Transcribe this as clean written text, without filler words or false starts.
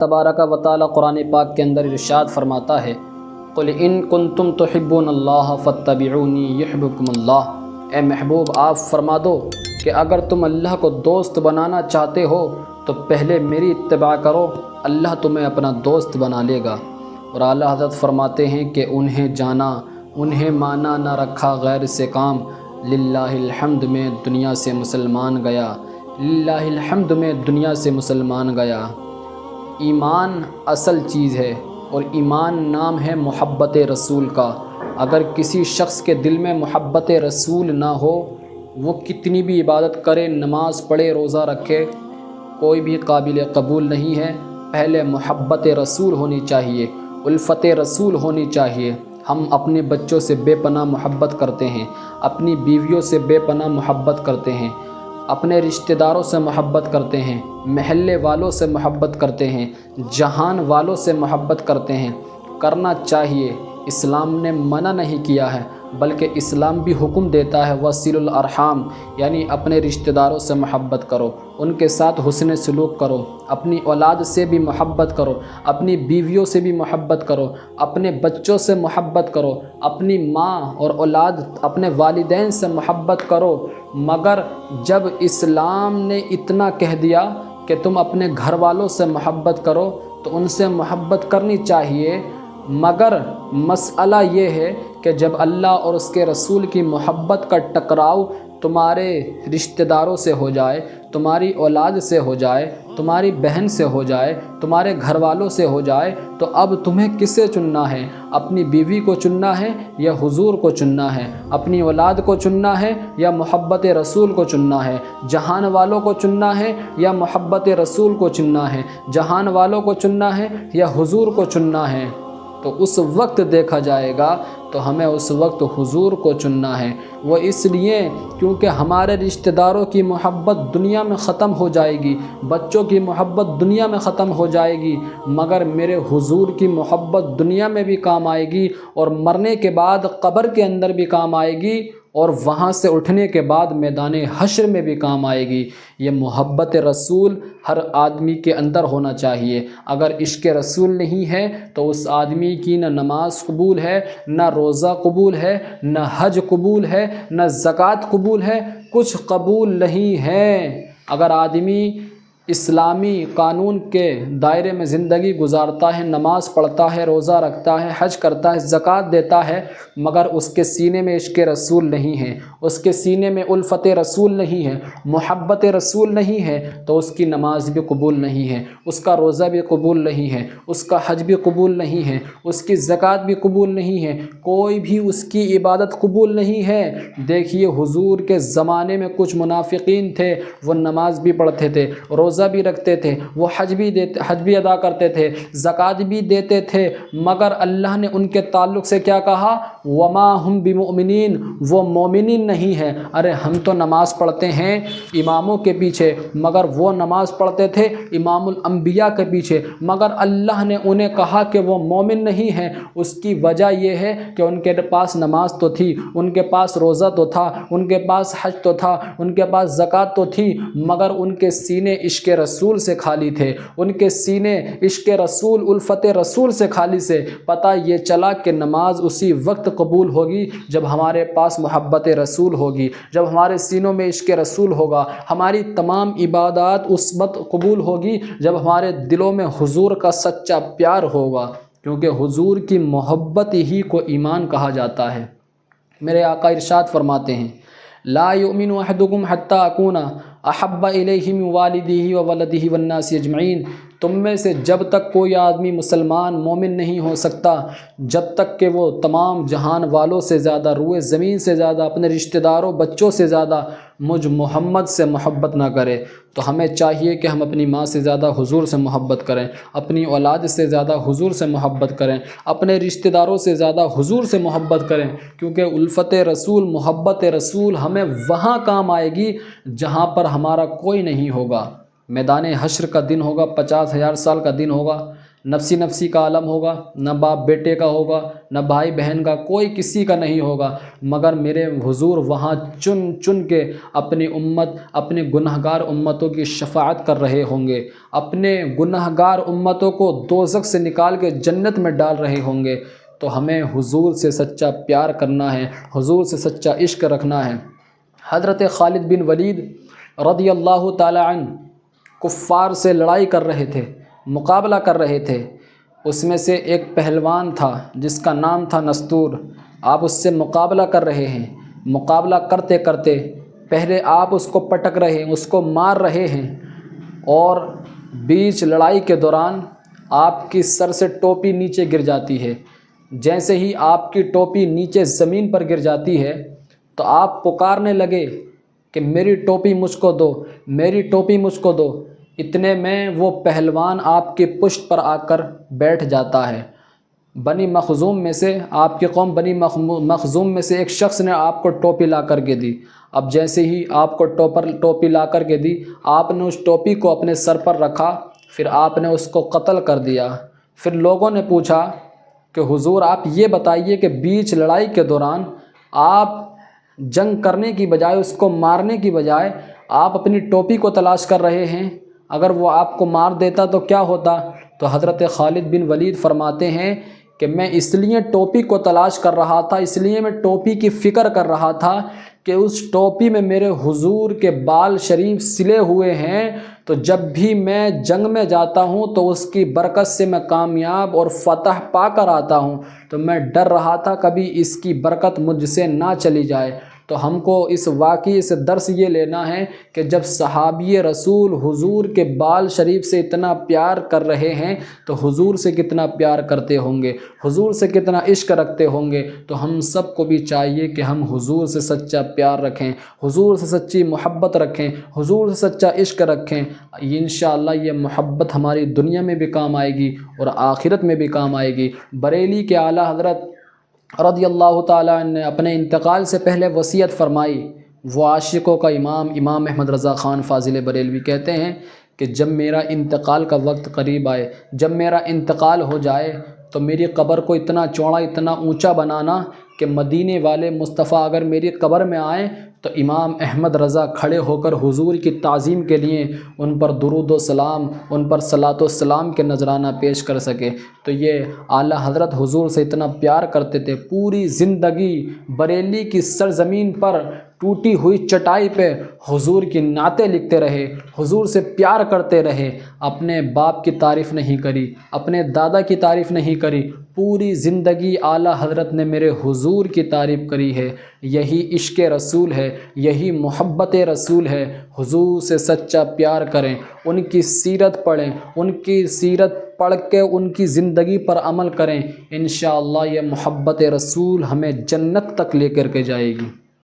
تبارک و تعالی قرآن پاک کے اندر ارشاد فرماتا ہے، قل ان کنتم تحبون اللہ فاتبعونی یحببکم اللہ۔ اے محبوب آپ فرما دو کہ اگر تم اللہ کو دوست بنانا چاہتے ہو تو پہلے میری اتباع کرو، اللہ تمہیں اپنا دوست بنا لے گا۔ اور اعلیٰ حضرت فرماتے ہیں کہ انہیں جانا، انہیں مانا نہ رکھا غیر سے کام، للہ الحمد میں دنیا سے مسلمان گیا، للہ الحمد میں دنیا سے مسلمان گیا۔ ایمان اصل چیز ہے اور ایمان نام ہے محبت رسول کا۔ اگر کسی شخص کے دل میں محبت رسول نہ ہو، وہ کتنی بھی عبادت کرے، نماز پڑھے، روزہ رکھے، کوئی بھی قابل قبول نہیں ہے۔ پہلے محبت رسول ہونی چاہیے، الفت رسول ہونی چاہیے۔ ہم اپنے بچوں سے بے پناہ محبت کرتے ہیں، اپنی بیویوں سے بے پناہ محبت کرتے ہیں، اپنے رشتہ داروں سے محبت کرتے ہیں، محلے والوں سے محبت کرتے ہیں، جہان والوں سے محبت کرتے ہیں۔ کرنا چاہیے، اسلام نے منع نہیں کیا ہے، بلکہ اسلام بھی حکم دیتا ہے وصلوا الارحام، یعنی اپنے رشتہ داروں سے محبت کرو، ان کے ساتھ حسن سلوک کرو، اپنی اولاد سے بھی محبت کرو، اپنی بیویوں سے بھی محبت کرو، اپنے بچوں سے محبت کرو، اپنی ماں اور اولاد اپنے والدین سے محبت کرو۔ مگر جب اسلام نے اتنا کہہ دیا کہ تم اپنے گھر والوں سے محبت کرو تو ان سے محبت کرنی چاہیے، مگر مسئلہ یہ ہے کہ جب اللہ اور اس کے رسول کی محبت کا ٹکراؤ تمہارے رشتہ داروں سے ہو جائے، تمہاری اولاد سے ہو جائے، تمہاری بہن سے ہو جائے، تمہارے گھر والوں سے ہو جائے، تو اب تمہیں کسے چننا ہے؟ اپنی بیوی کو چننا ہے یا حضور کو چننا ہے؟ اپنی اولاد کو چننا ہے یا محبت رسول کو چننا ہے؟ جہان والوں کو چننا ہے یا محبت رسول کو چننا ہے؟ جہان والوں کو چننا ہے یا حضور کو چننا ہے؟ تو اس وقت دیکھا جائے گا تو ہمیں اس وقت حضور کو چننا ہے۔ وہ اس لیے کیونکہ ہمارے رشتہ داروں کی محبت دنیا میں ختم ہو جائے گی، بچوں کی محبت دنیا میں ختم ہو جائے گی، مگر میرے حضور کی محبت دنیا میں بھی کام آئے گی اور مرنے کے بعد قبر کے اندر بھی کام آئے گی اور وہاں سے اٹھنے کے بعد میدان حشر میں بھی کام آئے گی۔ یہ محبت رسول ہر آدمی کے اندر ہونا چاہیے۔ اگر عشق رسول نہیں ہے تو اس آدمی کی نہ نماز قبول ہے، نہ روزہ قبول ہے، نہ حج قبول ہے، نہ زکوٰۃ قبول ہے، کچھ قبول نہیں ہے۔ اگر آدمی اسلامی قانون کے دائرے میں زندگی گزارتا ہے، نماز پڑھتا ہے، روزہ رکھتا ہے، حج کرتا ہے، زکوٰۃ دیتا ہے، مگر اس کے سینے میں عشق رسول نہیں ہے، اس کے سینے میں الفت رسول نہیں ہے، محبت رسول نہیں ہے، تو اس کی نماز بھی قبول نہیں ہے، اس کا روزہ بھی قبول نہیں ہے، اس کا حج بھی قبول نہیں ہے، اس کی زکوٰۃ بھی قبول نہیں ہے، کوئی بھی اس کی عبادت قبول نہیں ہے۔ دیکھیے حضور کے زمانے میں کچھ منافقین تھے، وہ نماز بھی پڑھتے تھے، روزہ بھی رکھتے تھے، وہ حج بھی ادا کرتے تھے، زکوٰۃ بھی دیتے تھے، مگر اللہ نے ان کے تعلق سے کیا کہا؟ وما ہم بمؤمنین، وہ مومنین نہیں ہیں۔ ارے ہم تو نماز پڑھتے ہیں اماموں کے پیچھے، مگر وہ نماز پڑھتے تھے امام الانبیاء کے پیچھے، مگر اللہ نے انہیں کہا کہ وہ مومن نہیں ہیں۔ اس کی وجہ یہ ہے کہ ان کے پاس نماز تو تھی، ان کے پاس روزہ تو تھا، ان کے پاس حج تو تھا، ان کے پاس زکوٰۃ تو تھی، مگر ان کے سینے عشق رسول سے خالی تھے، ان کے سینے عشق رسول، الفت رسول سے خالی سے۔ پتہ یہ چلا کہ نماز اسی وقت قبول ہوگی جب ہمارے پاس محبت رسول ہوگی، جب ہمارے سینوں میں عشق رسول ہوگا۔ ہماری تمام عبادات اس وقت قبول ہوگی جب ہمارے دلوں میں حضور کا سچا پیار ہوگا، کیونکہ حضور کی محبت ہی کو ایمان کہا جاتا ہے۔ میرے آقا ارشاد فرماتے ہیں، لا یؤمن احدکم حتی اکون احب الیہ من والدہ وولدہ والناس اجمعین۔ تم میں سے جب تک کوئی آدمی مسلمان مومن نہیں ہو سکتا جب تک کہ وہ تمام جہان والوں سے زیادہ، روئے زمین سے زیادہ، اپنے رشتہ داروں بچوں سے زیادہ مجھ محمد سے محبت نہ کرے۔ تو ہمیں چاہیے کہ ہم اپنی ماں سے زیادہ حضور سے محبت کریں، اپنی اولاد سے زیادہ حضور سے محبت کریں، اپنے رشتہ داروں سے زیادہ حضور سے محبت کریں، کیونکہ الفت رسول، محبت رسول ہمیں وہاں کام آئے گی جہاں پر ہمارا کوئی نہیں ہوگا۔ میدان حشر کا دن ہوگا، 50,000 سال کا دن ہوگا، نفسی نفسی کا عالم ہوگا، نہ باپ بیٹے کا ہوگا، نہ بھائی بہن کا، کوئی کسی کا نہیں ہوگا، مگر میرے حضور وہاں چن چن کے اپنی امت، اپنی گنہگار امتوں کی شفاعت کر رہے ہوں گے، اپنے گنہگار امتوں کو دوزخ سے نکال کے جنت میں ڈال رہے ہوں گے۔ تو ہمیں حضور سے سچا پیار کرنا ہے، حضور سے سچا عشق رکھنا ہے۔ حضرت خالد بن ولید رضی اللہ تعالی عنہ کفار سے لڑائی کر رہے تھے، مقابلہ کر رہے تھے۔ اس میں سے ایک پہلوان تھا جس کا نام تھا نستور۔ آپ اس سے مقابلہ کر رہے ہیں، مقابلہ کرتے کرتے پہلے آپ اس کو پٹک رہے ہیں، اس کو مار رہے ہیں، اور بیچ لڑائی کے دوران آپ کی سر سے ٹوپی نیچے گر جاتی ہے۔ جیسے ہی آپ کی ٹوپی نیچے زمین پر گر جاتی ہے تو آپ پکارنے لگے کہ میری ٹوپی مجھ کو دو، میری ٹوپی مجھ کو دو۔ اتنے میں وہ پہلوان آپ کی پشت پر آ کر بیٹھ جاتا ہے۔ بنی مخزوم میں سے، آپ کی قوم بنی مخزوم میں سے ایک شخص نے آپ کو ٹوپی لا کر کے دی۔ اب جیسے ہی آپ کو ٹوپی لا کر کے دی، آپ نے اس ٹوپی کو اپنے سر پر رکھا، پھر آپ نے اس کو قتل کر دیا۔ پھر لوگوں نے پوچھا کہ حضور آپ یہ بتائیے کہ بیچ لڑائی کے دوران آپ جنگ کرنے کی بجائے، اس کو مارنے کی بجائے آپ اپنی ٹوپی کو تلاش کر رہے ہیں، اگر وہ آپ کو مار دیتا تو کیا ہوتا؟ تو حضرت خالد بن ولید فرماتے ہیں کہ میں اس لیے ٹوپی کو تلاش کر رہا تھا، اس لیے میں ٹوپی کی فکر کر رہا تھا کہ اس ٹوپی میں میرے حضور کے بال شریف سلے ہوئے ہیں، تو جب بھی میں جنگ میں جاتا ہوں تو اس کی برکت سے میں کامیاب اور فتح پا کر آتا ہوں، تو میں ڈر رہا تھا کبھی اس کی برکت مجھ سے نہ چلی جائے۔ تو ہم کو اس واقعے سے درس یہ لینا ہے کہ جب صحابی رسول حضور کے بال شریف سے اتنا پیار کر رہے ہیں تو حضور سے کتنا پیار کرتے ہوں گے، حضور سے کتنا عشق رکھتے ہوں گے۔ تو ہم سب کو بھی چاہیے کہ ہم حضور سے سچا پیار رکھیں، حضور سے سچی محبت رکھیں، حضور سے سچا عشق رکھیں۔ انشاءاللہ یہ محبت ہماری دنیا میں بھی کام آئے گی اور آخرت میں بھی کام آئے گی۔ بریلی کے اعلیٰ حضرت رضی اللہ تعالیٰ عنہ نے اپنے انتقال سے پہلے وصیت فرمائی۔ وہ عاشقوں کا امام احمد رضا خان فاضل بریلوی کہتے ہیں کہ جب میرا انتقال کا وقت قریب آئے، جب میرا انتقال ہو جائے تو میری قبر کو اتنا چوڑا، اتنا اونچا بنانا کہ مدینے والے مصطفیٰ اگر میری قبر میں آئیں تو امام احمد رضا کھڑے ہو کر حضور کی تعظیم کے لیے ان پر درود و سلام، ان پر صلاۃ و سلام کے نذرانہ پیش کر سکے۔ تو یہ اعلیٰ حضرت حضور سے اتنا پیار کرتے تھے، پوری زندگی بریلی کی سرزمین پر ٹوٹی ہوئی چٹائی پہ حضور کی نعتیں لکھتے رہے، حضور سے پیار کرتے رہے، اپنے باپ کی تعریف نہیں کری، اپنے دادا کی تعریف نہیں کری، پوری زندگی اعلیٰ حضرت نے میرے حضور کی تعریف کری ہے۔ یہی عشق رسول ہے، یہی محبت رسول ہے۔ حضور سے سچا پیار کریں، ان کی سیرت پڑھیں، ان کی سیرت پڑھ کے ان کی زندگی پر عمل کریں، انشاءاللہ یہ محبت رسول ہمیں جنت تک لے کر کے جائے گی۔